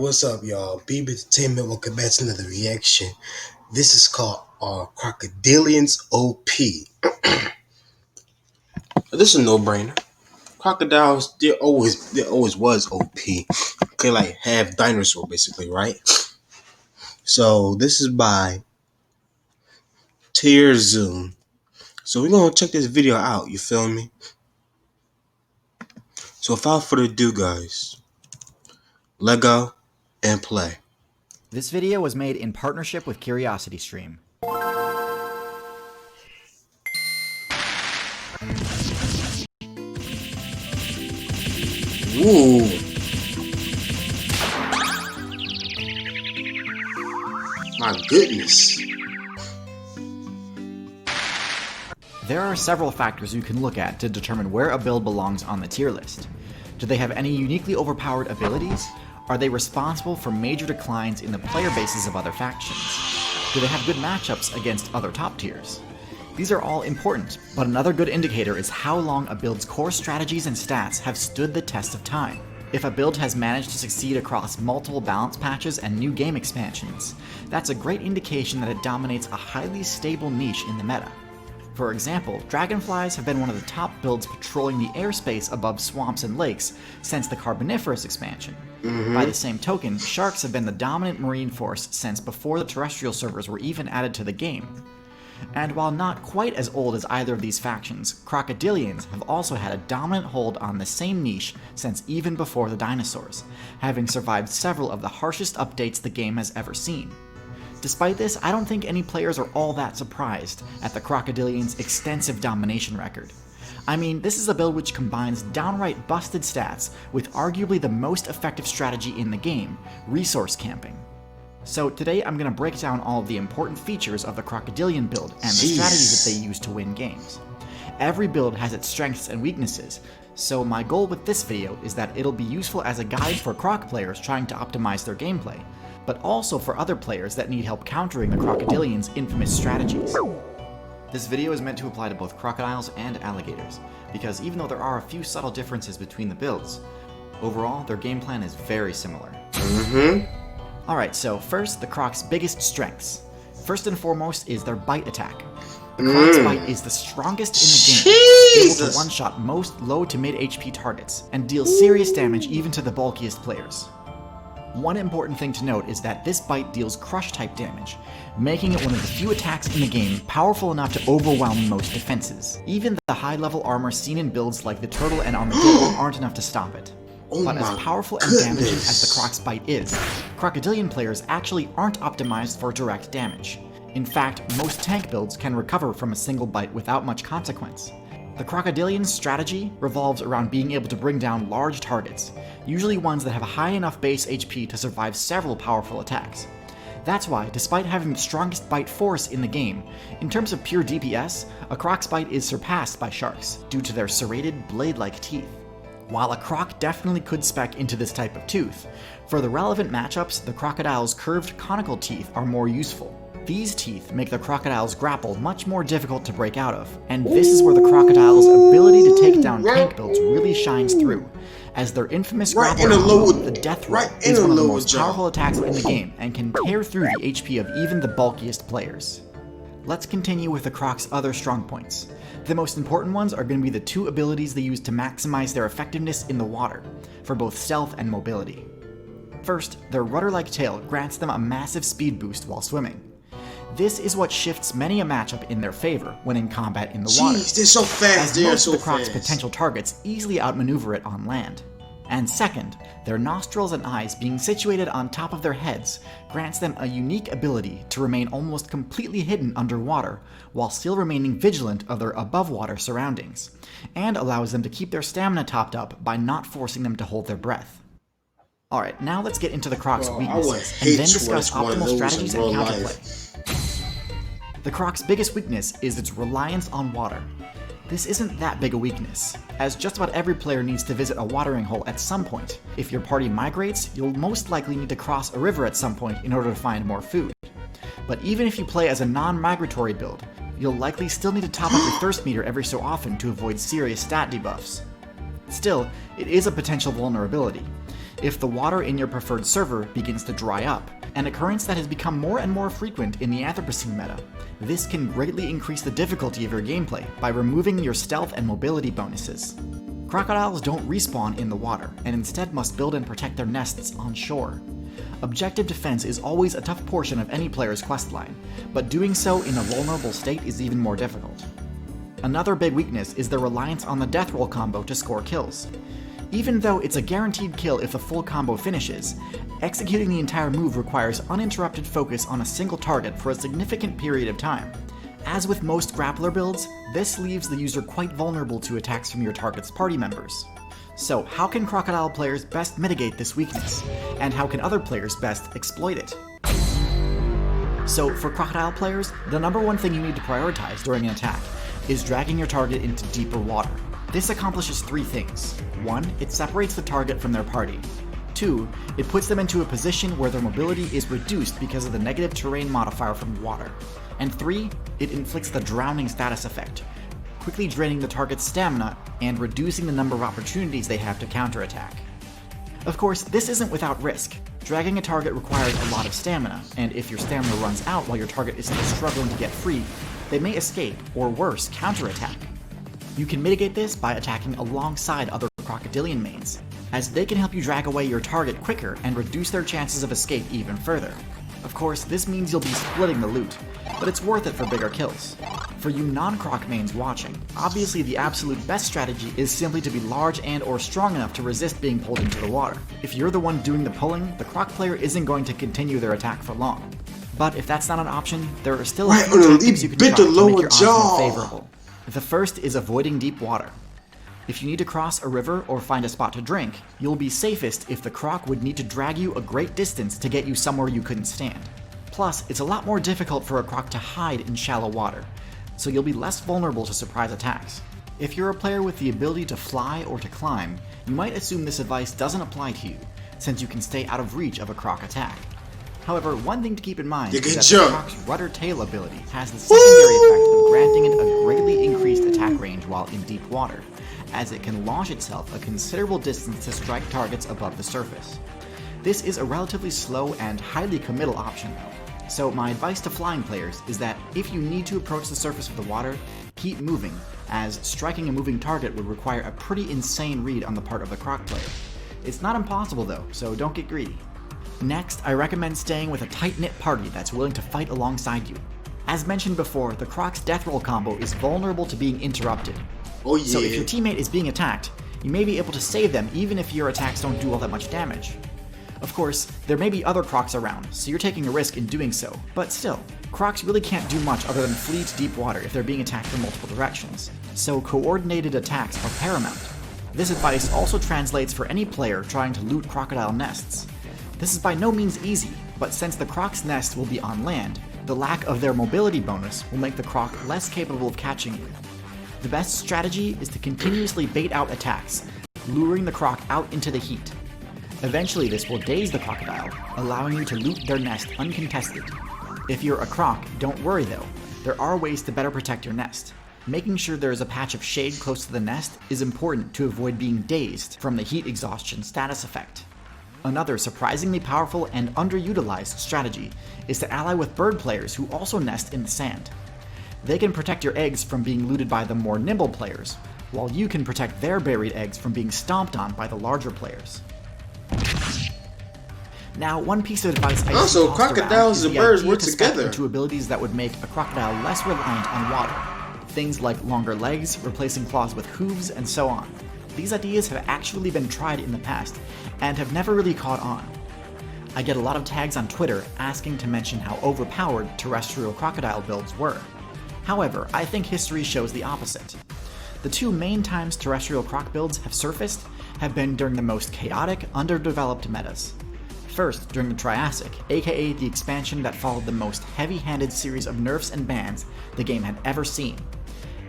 What's up, y'all? BB Entertainment. Welcome back to another reaction. This is called Crocodilians OP. This is a no-brainer. Crocodiles, they always was OP. Okay, like half dinosaur basically, right? So this is by Tear Zoom. So we're gonna check this video out. You feel me? So without further ado, guys, let go and play. This video was made in partnership with CuriosityStream. Ooh. My goodness. There are several factors you can look at to determine where a build belongs on the tier list. Do they have any uniquely overpowered abilities? Are they responsible for major declines in the player bases of other factions? Do they have good matchups against other top tiers? These are all important, but another good indicator is how long a build's core strategies and stats have stood the test of time. If a build has managed to succeed across multiple balance patches and new game expansions, that's a great indication that it dominates a highly stable niche in the meta. For example, dragonflies have been one of the top builds patrolling the airspace above swamps and lakes since the Carboniferous expansion. By the same token, sharks have been the dominant marine force since before the terrestrial servers were even added to the game. And while not quite as old as either of these factions, crocodilians have also had a dominant hold on the same niche since even before the dinosaurs, having survived several of the harshest updates the game has ever seen. Despite this, I don't think any players are all that surprised at the crocodilians' extensive domination record. I mean, this is a build which combines downright busted stats with arguably the most effective strategy in the game, resource camping. So today I'm going to break down all of the important features of the crocodilian build and the strategies that they use to win games. Every build has its strengths and weaknesses, so my goal with this video is that it'll be useful as a guide for croc players trying to optimize their gameplay, but also for other players that need help countering the crocodilians' infamous strategies. This video is meant to apply to both crocodiles and alligators, because even though there are a few subtle differences between the builds, overall their game plan is very similar. Alright, so first, the croc's biggest strengths. First and foremost is their bite attack. The croc's bite is the strongest in the game, able to one-shot most low to mid HP targets, and deal serious damage even to the bulkiest players. One important thing to note is that this bite deals crush-type damage, making it one of the few attacks in the game powerful enough to overwhelm most defenses. Even the high-level armor seen in builds like the Turtle and Armadillo aren't enough to stop it. But as powerful and damaging as the croc's bite is, crocodilian players actually aren't optimized for direct damage. In fact, most tank builds can recover from a single bite without much consequence. The crocodilian's strategy revolves around being able to bring down large targets, usually ones that have a high enough base HP to survive several powerful attacks. That's why, despite having the strongest bite force in the game, in terms of pure DPS, a croc's bite is surpassed by sharks, due to their serrated, blade-like teeth. While a croc definitely could spec into this type of tooth, for the relevant matchups, the crocodile's curved conical teeth are more useful. These teeth make the crocodile's grapple much more difficult to break out of, and this is where the crocodile's ability to take down tank builds really shines through, as their infamous grapple combo, the death roll, is one of the most powerful attacks in the game and can tear through the HP of even the bulkiest players. Let's continue with the croc's other strong points. The most important ones are going to be the two abilities they use to maximize their effectiveness in the water, for both stealth and mobility. First, their rudder-like tail grants them a massive speed boost while swimming. This is what shifts many a matchup in their favor when in combat in the water, Jeez, they're so fast, as most of the croc's potential targets easily outmaneuver it on land. And second, their nostrils and eyes being situated on top of their heads grants them a unique ability to remain almost completely hidden underwater while still remaining vigilant of their above-water surroundings, and allows them to keep their stamina topped up by not forcing them to hold their breath. Alright, now let's get into the croc's weaknesses, and then discuss optimal strategies and counterplay. The croc's biggest weakness is its reliance on water. This isn't that big a weakness, as just about every player needs to visit a watering hole at some point. If your party migrates, you'll most likely need to cross a river at some point in order to find more food. But even if you play as a non-migratory build, you'll likely still need to top up your thirst meter every so often to avoid serious stat debuffs. Still, it is a potential vulnerability. if the water in your preferred server begins to dry up, an occurrence that has become more and more frequent in the Anthropocene meta. This can greatly increase the difficulty of your gameplay by removing your stealth and mobility bonuses. Crocodiles don't respawn in the water, and instead must build and protect their nests on shore. Objective defense is always a tough portion of any player's questline, but doing so in a vulnerable state is even more difficult. Another big weakness is the reliance on the death roll combo to score kills. Even though it's a guaranteed kill if the full combo finishes, executing the entire move requires uninterrupted focus on a single target for a significant period of time. As with most grappler builds, this leaves the user quite vulnerable to attacks from your target's party members. So how can Crocodile players best mitigate this weakness? And how can other players best exploit it? So for Crocodile players, the number one thing you need to prioritize during an attack is dragging your target into deeper water. This accomplishes 3 things. 1, it separates the target from their party. 2, it puts them into a position where their mobility is reduced because of the negative terrain modifier from water. And 3, it inflicts the drowning status effect, quickly draining the target's stamina and reducing the number of opportunities they have to counterattack. Of course, this isn't without risk. Dragging a target requires a lot of stamina, and if your stamina runs out while your target is still struggling to get free, they may escape, or worse, counterattack. You can mitigate this by attacking alongside other crocodilian mains, as they can help you drag away your target quicker and reduce their chances of escape even further. Of course, this means you'll be splitting the loot, but it's worth it for bigger kills. For you non-croc mains watching, obviously the absolute best strategy is simply to be large and or strong enough to resist being pulled into the water. If you're the one doing the pulling, the croc player isn't going to continue their attack for long. But if that's not an option, there are still a few tactics you can try to make your odds more favorable. The first is avoiding deep water. If you need to cross a river or find a spot to drink, you'll be safest if the croc would need to drag you a great distance to get you somewhere you couldn't stand. Plus, it's a lot more difficult for a croc to hide in shallow water, so you'll be less vulnerable to surprise attacks. If you're a player with the ability to fly or to climb, you might assume this advice doesn't apply to you, since you can stay out of reach of a croc attack. However, one thing to keep in mind is that the croc's rudder tail ability has the secondary effect of granting it a greatly increased attack range while in deep water, as it can launch itself a considerable distance to strike targets above the surface. This is a relatively slow and highly committal option though, so my advice to flying players is that if you need to approach the surface of the water, keep moving, as striking a moving target would require a pretty insane read on the part of the croc player. It's not impossible though, so don't get greedy. Next, I recommend staying with a tight-knit party that's willing to fight alongside you. As mentioned before, the croc's death roll combo is vulnerable to being interrupted. Oh yeah. So if your teammate is being attacked, you may be able to save them even if your attacks don't do all that much damage. Of course, there may be other crocs around, so you're taking a risk in doing so, but still, crocs really can't do much other than flee to deep water if they're being attacked from multiple directions, so coordinated attacks are paramount. This advice also translates for any player trying to loot crocodile nests. This is by no means easy, but since the croc's nest will be on land, the lack of their mobility bonus will make the croc less capable of catching you. The best strategy is to continuously bait out attacks, luring the croc out into the heat. Eventually this will daze the crocodile, allowing you to loot their nest uncontested. If you're a croc, don't worry though, there are ways to better protect your nest. Making sure there is a patch of shade close to the nest is important to avoid being dazed from the heat exhaustion status effect. Another surprisingly powerful and underutilized strategy is to ally with bird players who also nest in the sand. They can protect your eggs from being looted by the more nimble players, while you can protect their buried eggs from being stomped on by the larger players. Now, one piece of advice I see tossed crocodiles around and birds is the work idea to step together. into abilities that would make a crocodile less reliant on water. Things like longer legs, replacing claws with hooves, and so on. These ideas have actually been tried in the past, and have never really caught on. I get a lot of tags on Twitter asking to mention how overpowered terrestrial crocodile builds were. However, I think history shows the opposite. The two main times terrestrial croc builds have surfaced have been during the most chaotic, underdeveloped metas. First, during the Triassic, aka the expansion that followed the most heavy-handed series of nerfs and bans the game had ever seen.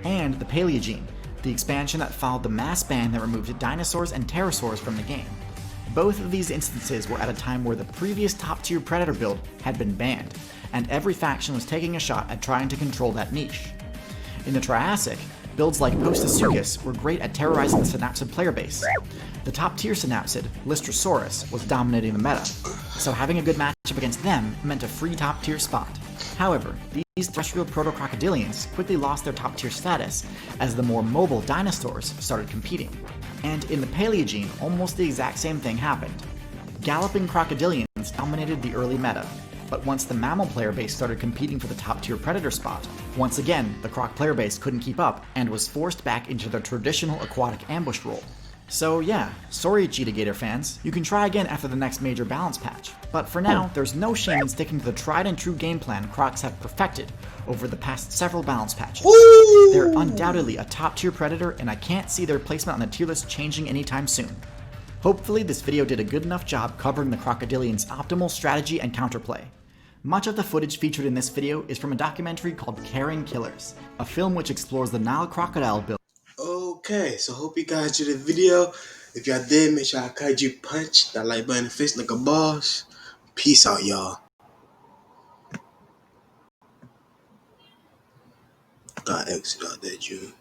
And the Paleogene, the expansion that followed the mass ban that removed dinosaurs and pterosaurs from the game. Both of these instances were at a time where the previous top-tier Predator build had been banned, and every faction was taking a shot at trying to control that niche. In the Triassic, builds like Postosuchus were great at terrorizing the synapsid player base. The top tier synapsid, Lystrosaurus, was dominating the meta, so having a good matchup against them meant a free top tier spot. However, these terrestrial proto-crocodilians quickly lost their top tier status as the more mobile dinosaurs started competing. And in the Paleogene, almost the exact same thing happened. Galloping crocodilians dominated the early meta, but once the mammal player base started competing for the top tier predator spot, once again the croc player base couldn't keep up and was forced back into their traditional aquatic ambush role. So yeah, sorry Cheetah Gator fans, you can try again after the next major balance patch. But for now, there's no shame in sticking to the tried and true game plan Crocs have perfected over the past several balance patches. They're undoubtedly a top tier predator, and I can't see their placement on the tier list changing anytime soon. Hopefully this video did a good enough job covering the crocodilian's optimal strategy and counterplay. Much of the footage featured in this video is from a documentary called Caring Killers, a film which explores the Nile crocodile build. Okay, so hope you guys enjoyed the video. If y'all did, make sure I kaiju punch that like button in the face like a boss. Peace out, y'all. Got exit out there, June.